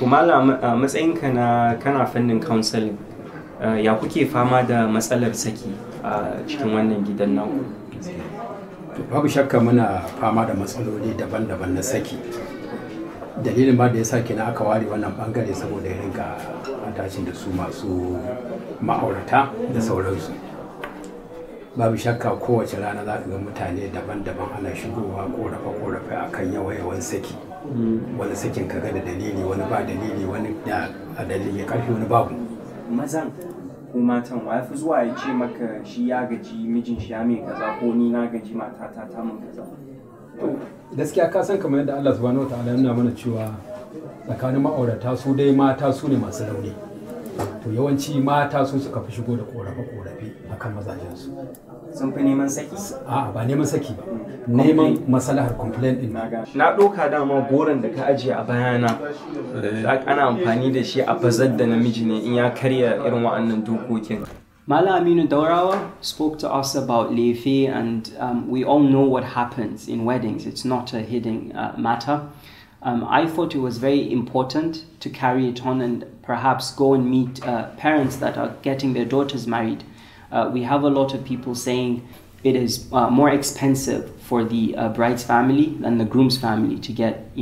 To malam a matsayinka na kana fannin counseling, ya kuke fama da matsalar saki a cikin wannan gidan naku? Babu shakka muna fama da matsaloli daban-daban na saki. Dalilin ba da ya sake na aka ware wannan bangare saboda ya rinka attachin da su masu ma'aurata da sauransu. Babu shakka kowace rana za ka ga mutane daban-daban ana shigowa korafe-korafe akan yawan saki. Wani sakin kaga da dalili, wani ba dalili, wani da a dalili karfi, wani babu. Mazan ko matan wa fi zuwa ya ce maka shi ya gaji mijin shi ya mai kaza ko ni na gaji matata ta min kaza? To gaskiya ka san kamar yadda Allah subhanahu wataala ya nuna mana cewa tsakanin ma'aurata su dai mata su ne masu rauni. To yawanci mata su suka fi shigo da korafe-korafe akan mazajensu. Sun fi neman saki? A'a ba neman saki ba. Neman maslahar complaint din. Na ɗauka dama goron da ka ajiye a bayana ana amfani da shi a bazar da namiji ne in ya karya irin wa'annan dokokin. Malam Aminu Daurawa spoke to us about Lefe, and we all know what happens in weddings. It's not a hidden matter. I thought it was very important to carry it on and perhaps go and meet parents that are getting their daughters married. We have a lot of people saying it is more expensive for the bride's family than the groom's family to get,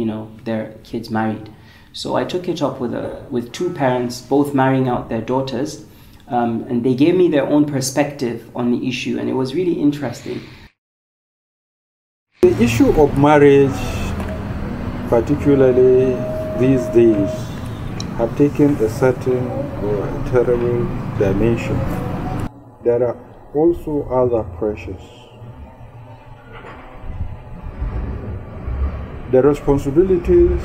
their kids married. So I took it up with two parents, both marrying out their daughters, and they gave me their own perspective on the issue, and it was really interesting. The issue of marriage, particularly these days, have taken a certain or a terrible dimension. There are also other pressures. The responsibilities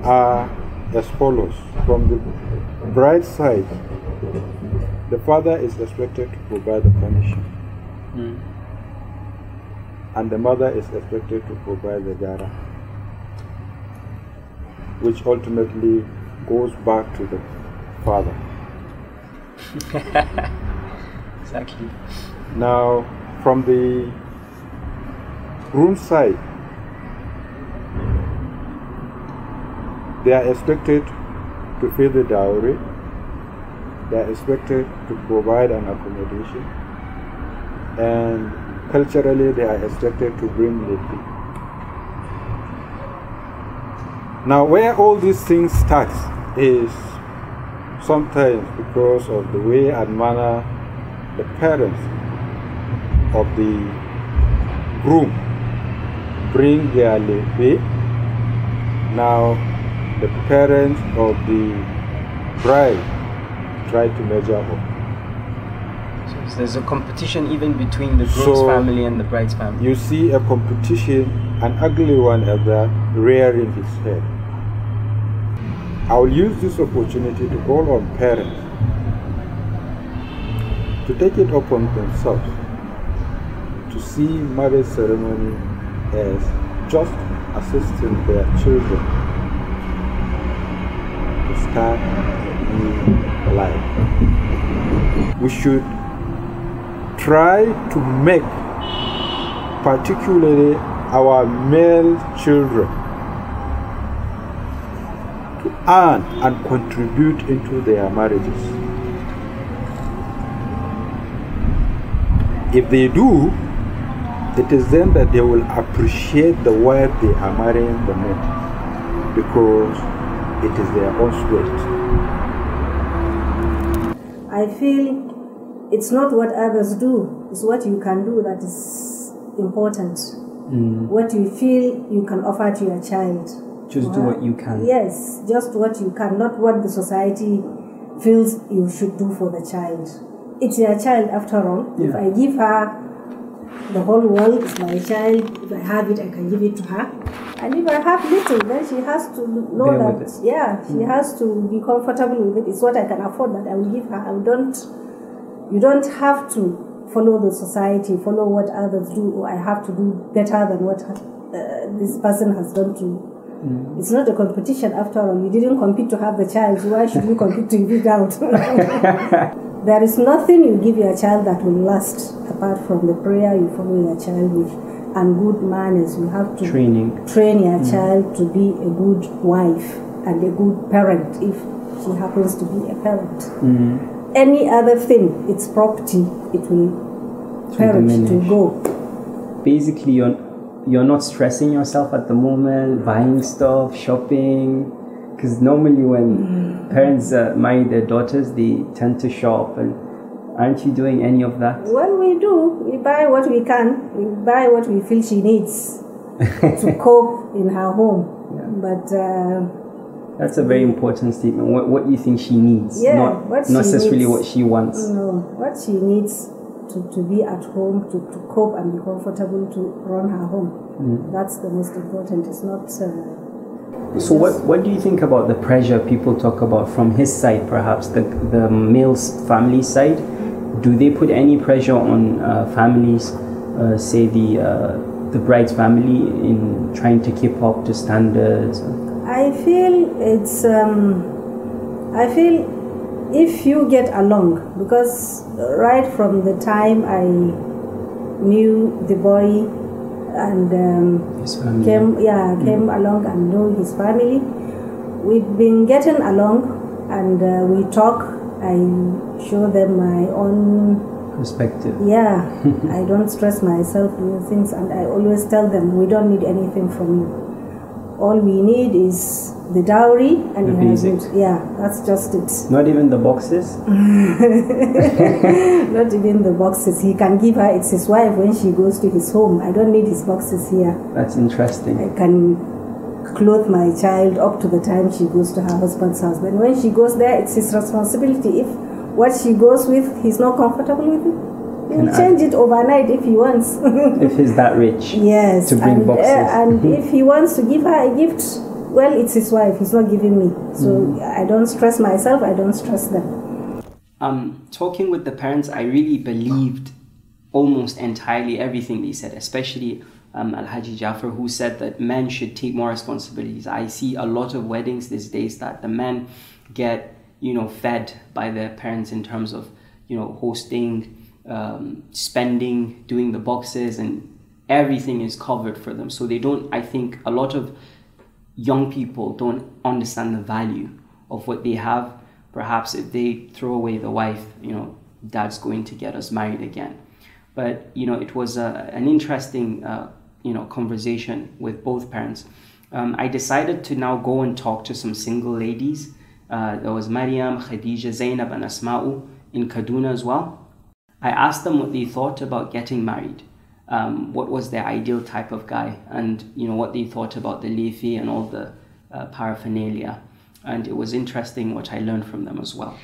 are as follows. From the bride's side, the father is expected to provide the furnishing, and the mother is expected to provide the gara, which ultimately goes back to the father. Exactly. Now, from the groom side, they are expected to pay the dowry, they are expected to provide an accommodation, and culturally they are expected to bring Lefe. Now, where all these things start is sometimes because of the way and manner the parents of the groom bring their Lefe. Now, the parents of the bride try to measure up. So there's a competition even between the groom's family and the bride's family. You see a competition, an ugly one at that, rearing its head. I will use this opportunity to call on parents to take it upon themselves to see marriage ceremony as just assisting their children to start a new life. We should try to make particularly our male children to earn and contribute into their marriages. If they do, it is then that they will appreciate the wife they are marrying the most, because it is their own sweat. I feel it's not what others do, it's what you can do that is important. What you feel you can offer to your child. Just do what you can. Yes, just what you can, not what the society feels you should do for the child. It's your child after all. Yeah. If I give her the whole world, it's my child. If I have it, I can give it to her. And if I have little, then she has to know that, she has to be comfortable with it. It's what I can afford that I will give her. You don't have to follow the society, follow what others do, or I have to do better than what this person has done to you. It's not a competition after all. You didn't compete to have the child, so why should you compete to give it out? There is nothing you give your child that will last apart from the prayer you follow your child with and good manners. You have to train your child to be a good wife. and a good parent if she happens to be a parent. Any other thing, it's property, it will perish, to go. Basically, you're not stressing yourself at the moment, buying stuff, shopping, because normally when parents marry their daughters, they tend to shop. And aren't you doing any of that? Well, we do. We buy what we can. We buy what we feel she needs to cope in her home. Yeah. But that's a very important statement. What you think she needs, not necessarily what she wants. No, what she needs to be at home, to cope and be comfortable, to run her home. That's the most important. It's not... So what do you think about the pressure people talk about from his side, perhaps, the male's family side? Do they put any pressure on families, say the bride's family, in trying to keep up to standards? I feel it's... I feel if you get along, because right from the time I knew the boy and his family. came along and knew his family, we've been getting along, and we talk. I show them my own perspective. Yeah, I don't stress myself doing things, and I always tell them, we don't need anything from you. All we need is the dowry and the basics. That's just it. Not even the boxes? Not even the boxes. He can give her, it's his wife when she goes to his home. I don't need his boxes here. That's interesting. I can clothe my child up to the time she goes to her husband's house. But when she goes there, it's his responsibility. If what she goes with, he's not comfortable with it, he'll change it overnight if he wants. If he's that rich. Yes. To bring boxes. And if he wants to give her a gift, well, it's his wife. He's not giving me. So I don't stress myself. I don't stress them. Talking with the parents, I really believed almost entirely everything they said, especially Al-Haji Jafar, who said that men should take more responsibilities. I see a lot of weddings these days that the men get, fed by their parents in terms of, hosting, spending, doing the boxes, and everything is covered for them. So they don't, I think a lot of young people don't understand the value of what they have. Perhaps if they throw away the wife, dad's going to get us married again. But, it was an interesting, conversation with both parents. I decided to now go and talk to some single ladies. There was Maryam, Khadija, Zainab, and Asma'u in Kaduna as well. I asked them what they thought about getting married. What was their ideal type of guy, and what they thought about the lefi and all the paraphernalia. And it was interesting what I learned from them as well.